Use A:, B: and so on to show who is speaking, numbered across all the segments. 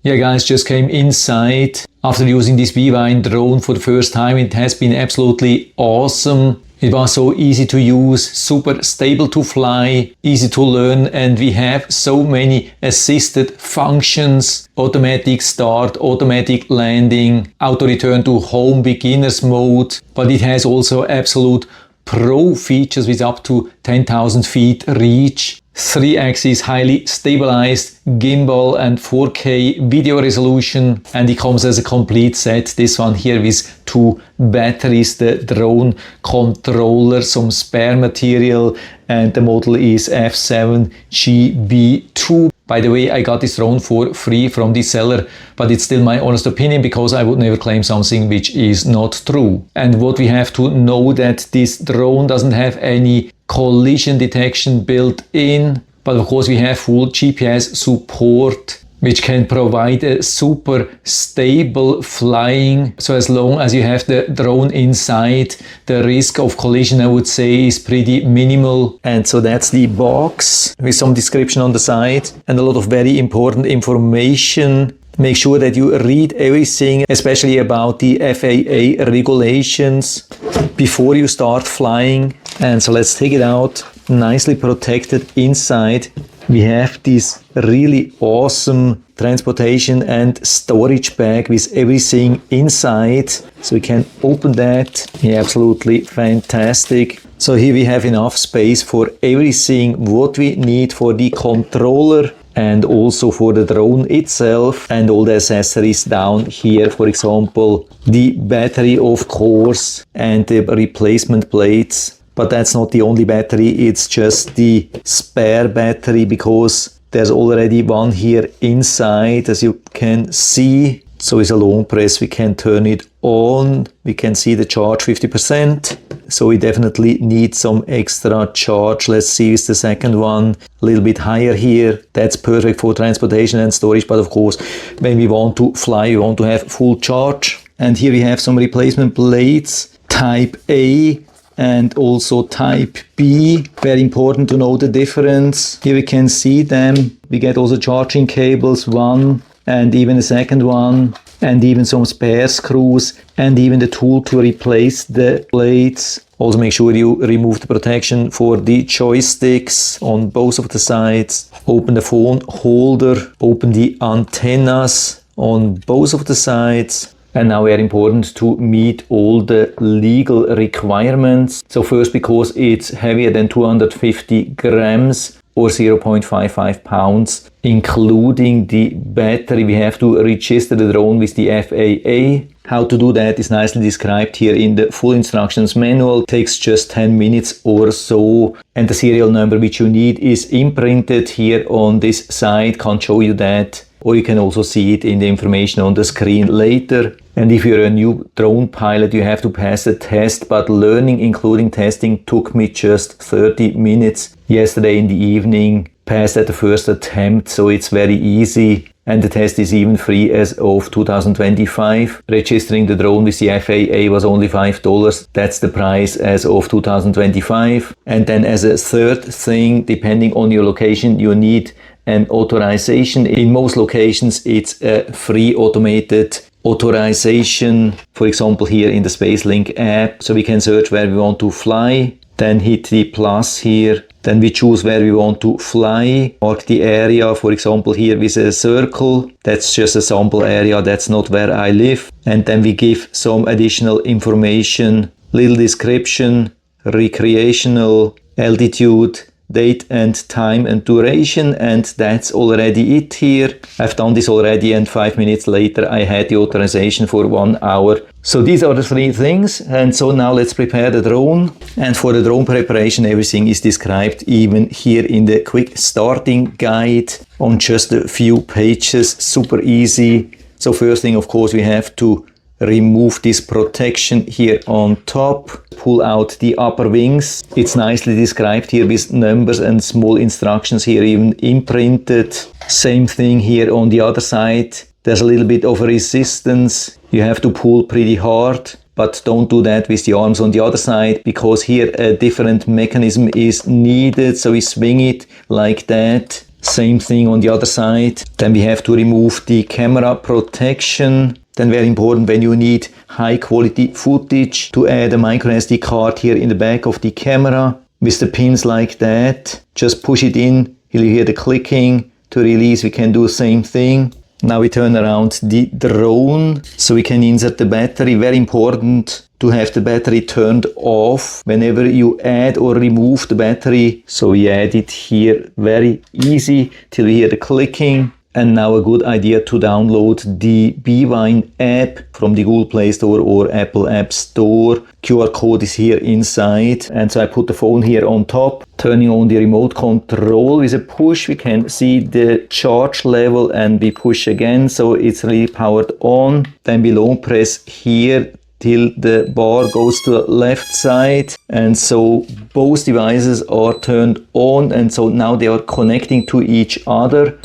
A: Yeah guys, just came inside after using this Bwine drone for the first time. It has been absolutely awesome. It was so easy to use, super stable to fly, easy to learn, and we have so many assisted functions: automatic start, automatic landing, auto return to home beginners mode, but it has also absolute pro features with up to 10,000 feet reach, 3-axis highly stabilized gimbal and 4K video resolution, and it comes as a complete set. This one here with 2 batteries, the drone controller, some spare material, and the model is F7GB2. By the way, I got this drone for free from the seller, but it's still my honest opinion because I would never claim something which is not true. And what we have to know, that this drone doesn't have any collision detection built in, but of course we have full GPS support, which can provide a super stable flying. So as long as you have the drone inside, the risk of collision, I would say, is pretty minimal. And so that's the box with some description on the side and a lot of very important information. Make sure that you read everything, especially about the FAA regulations, before you start flying. And so let's take it out. Nicely protected inside. We have this really awesome transportation and storage bag with everything inside. So we can open that. Yeah, absolutely fantastic. So here we have enough space for everything what we need for the controller and also for the drone itself, and all the accessories down here. For example, the battery, of course, and the replacement plates. But that's not the only battery, it's just the spare battery, because there's already one here inside, as you can see. So with a long press we can turn it on. We can see the charge 50%. So we definitely need some extra charge. Let's see with the second one, a little bit higher here. That's perfect for transportation and storage, but of course when we want to fly, we want to have full charge. And here we have some replacement plates, type A and also type B. Very important to know the difference. Here we can see them. We get also charging cables, one and even a second one, and even some spare screws, and even the tool to replace the plates. Also make sure you remove the protection for the joysticks on both of the sides. Open the phone holder, open the antennas on both of the sides. And now very important to meet all the legal requirements. So first, because it's heavier than 250 grams or 0.55 pounds, including the battery, we have to register the drone with the FAA. How to do that is nicely described here in the full instructions manual. It takes just 10 minutes or so. And the serial number which you need is imprinted here on this side. Can't show you that. Or you can also see it in the information on the screen later. And if you're a new drone pilot, you have to pass a test, but learning, including testing, took me just 30 minutes yesterday in the evening. Passed at the first attempt, so it's very easy. And the test is even free as of 2025. Registering the drone with the FAA was only $5. That's the price as of 2025. And then as a third thing, depending on your location, you need an authorization. In most locations, it's a free automated authorization. For example, here in the SpaceLink app. So we can search where we want to fly, then hit the plus here. Then we choose where we want to fly, mark the area, for example here with a circle. That's just a sample area, that's not where I live. And then we give some additional information, little description, recreational, altitude, date and time and duration, and that's already it here. I've done this already, and 5 minutes later I had the authorization for 1 hour. So these are the 3 things, and so now let's prepare the drone. And for the drone preparation, everything is described even here in the quick starting guide on just a few pages. Super easy. So first thing, of course, we have to remove this protection here on top, pull out the upper wings. It's nicely described here with numbers and small instructions here even imprinted. Same thing here on the other side. There's a little bit of resistance. You have to pull pretty hard, but don't do that with the arms on the other side, because here a different mechanism is needed. So we swing it like that, Same thing on the other side. Then we have to remove the camera protection. Then very important when you need high quality footage to add a micro SD card here in the back of the camera with the pins like that. Just push it in, you'll hear the clicking. To release we can do the same thing. Now we turn around the drone so we can insert the battery. Very important to have the battery turned off whenever you add or remove the battery. So we add it here, very easy till we hear the clicking. And now a good idea to download the Bwine app from the Google Play Store or Apple App Store. QR code is here inside. And so I put the phone here on top. Turning on the remote control with a push, we can see the charge level and we push again. So it's really powered on. Then we long press here till the bar goes to the left side. And so both devices are turned on. And so now they are connecting to each other.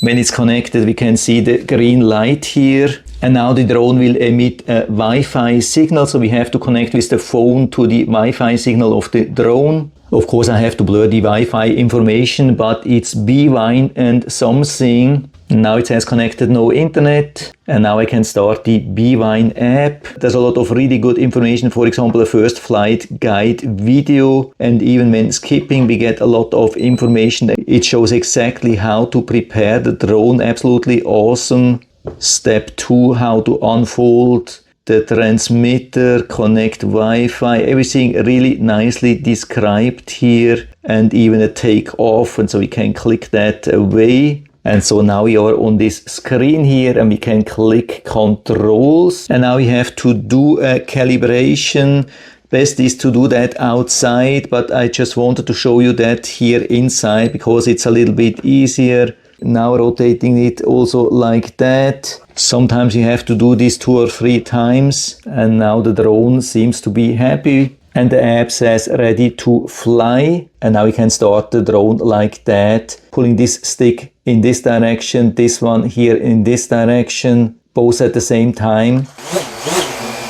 A: When it's connected, we can see the green light here. And now the drone will emit a Wi-Fi signal. So we have to connect with the phone to the Wi-Fi signal of the drone. Of course, I have to blur the Wi-Fi information, but it's Bwine and something. Now it says connected, no internet. And now I can start the Bwine app. There's a lot of really good information. For example, a first flight guide video. And even when skipping, we get a lot of information. It shows exactly how to prepare the drone. Absolutely awesome. Step 2, how to unfold the transmitter, connect Wi-Fi. Everything really nicely described here. And even a takeoff. And so we can click that away. And so now we are on this screen here and we can click controls. And now we have to do a calibration. Best is to do that outside, but I just wanted to show you that here inside because it's a little bit easier. Now rotating it also like that. Sometimes you have to do this 2 or 3 times. And now the drone seems to be happy. And the app says ready to fly. And now we can start the drone like that. Pulling this stick in this direction, this one here in this direction, both at the same time.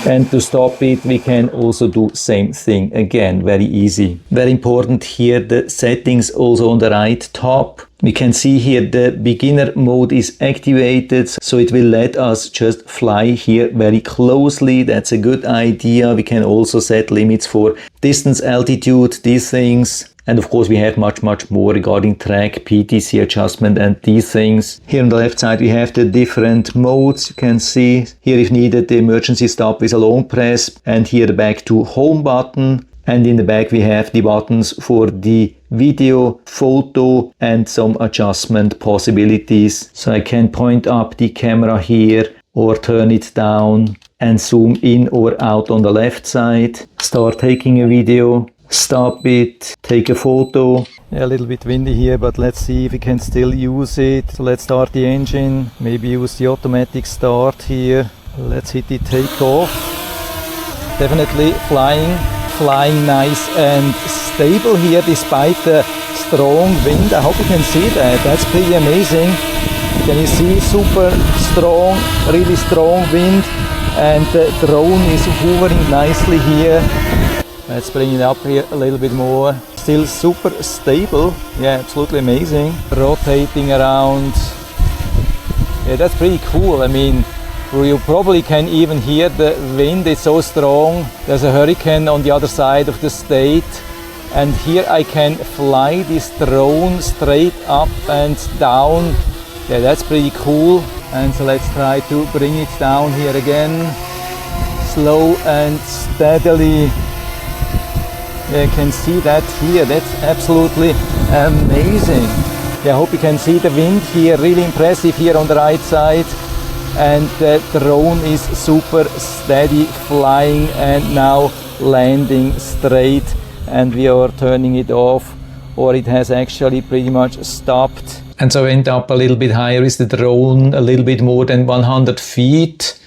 A: And to stop it, we can also do same thing again, very easy. Very important here, the settings also on the right top. We can see here the beginner mode is activated, so it will let us just fly here very closely. That's a good idea. We can also set limits for distance, altitude, these things. And of course we have much more regarding track, PTC adjustment and these things. Here on the left side we have the different modes. You can see here if needed the emergency stop with a long press, and here the back to home button. And in the back we have the buttons for the video, photo and some adjustment possibilities. So I can point up the camera here or turn it down and zoom in or out on the left side. Start taking a video. Stop it, take a photo. Yeah, a little bit windy here, but let's see if we can still use it. So let's start the engine, maybe use the automatic start here. Let's hit the takeoff. Definitely flying nice and stable here despite the strong wind. I hope you can see that, that's pretty amazing. Can you see, super strong, really strong wind, and the drone is hovering nicely here. Let's bring it up here a little bit more. Still super stable. Yeah, absolutely amazing. Rotating around. Yeah, that's pretty cool. I mean, you probably can even hear the wind. It's so strong. There's a hurricane on the other side of the state. And here I can fly this drone straight up and down. Yeah, that's pretty cool. And so let's try to bring it down here again. Slow and steadily. You can see that here, that's absolutely amazing. Yeah, I hope you can see the wind here, really impressive here on the right side. And the drone is super steady flying and now landing straight. And we are turning it off, or it has actually pretty much stopped. And so I went up a little bit higher with the drone, a little bit more than 100 feet.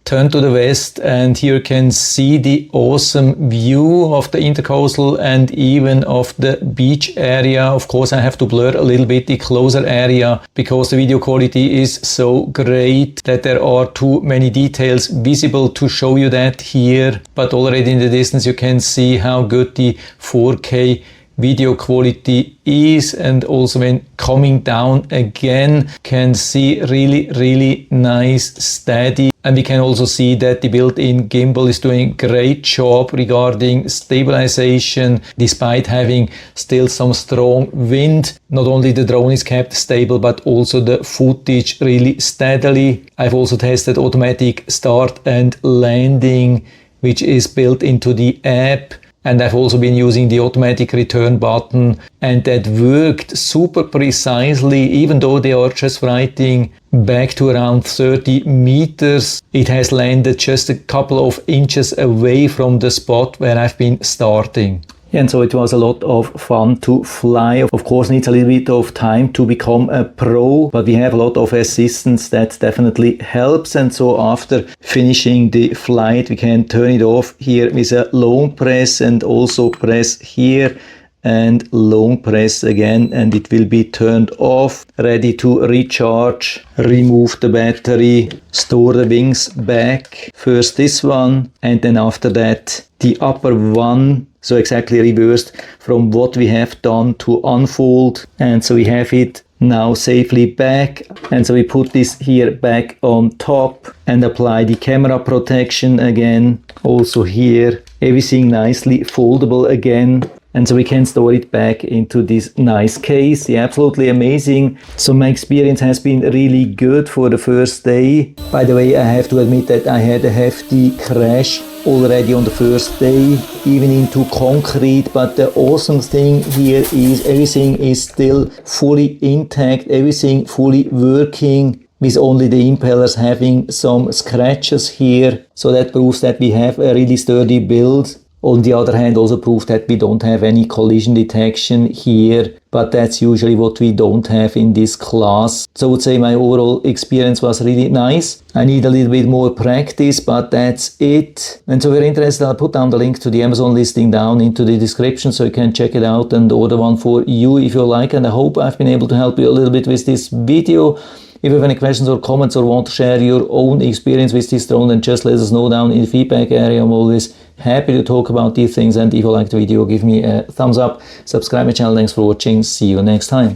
A: Turn to the west, and here you can see the awesome view of the intercoastal and even of the beach area. Of course, I have to blur a little bit the closer area because the video quality is so great that there are too many details visible to show you that here. But already in the distance you can see how good the 4K video quality is, and also when coming down again can see really nice steady. And we can also see that the built-in gimbal is doing a great job regarding stabilization despite having still some strong wind. Not only the drone is kept stable but also the footage really steadily. I've also tested automatic start and landing, which is built into the app. And I've also been using the automatic return button, and that worked super precisely. Even though they are just writing back to around 30 meters, it has landed just a couple of inches away from the spot where I've been starting. And so it was a lot of fun to fly. Of course, needs a little bit of time to become a pro, but we have a lot of assistance that definitely helps. And so after finishing the flight, we can turn it off here with a long press and also press here and long press again, and it will be turned off, ready to recharge, remove the battery, store the wings back. First this one, and then after that the upper one. So exactly reversed from what we have done to unfold. And so we have it now safely back. And so we put this here back on top and apply the camera protection again. Also here, everything nicely foldable again. And so we can store it back into this nice case. Yeah, absolutely amazing. So my experience has been really good for the first day. By the way, I have to admit that I had a hefty crash already on the first day, even into concrete. But the awesome thing here is everything is still fully intact, everything fully working, with only the impellers having some scratches here. So that proves that we have a really sturdy build. On the other hand, also proves that we don't have any collision detection here, but that's usually what we don't have in this class. So I would say my overall experience was really nice. I need a little bit more practice, but that's it. And so if you're interested, I'll put down the link to the Amazon listing down into the description so you can check it out and order one for you if you like. And I hope I've been able to help you a little bit with this video. If you have any questions or comments or want to share your own experience with this drone, then just let us know down in the feedback area. I'm always happy to talk about these things, and if you like the video, give me a thumbs up, subscribe my channel. Thanks for watching, see you next time.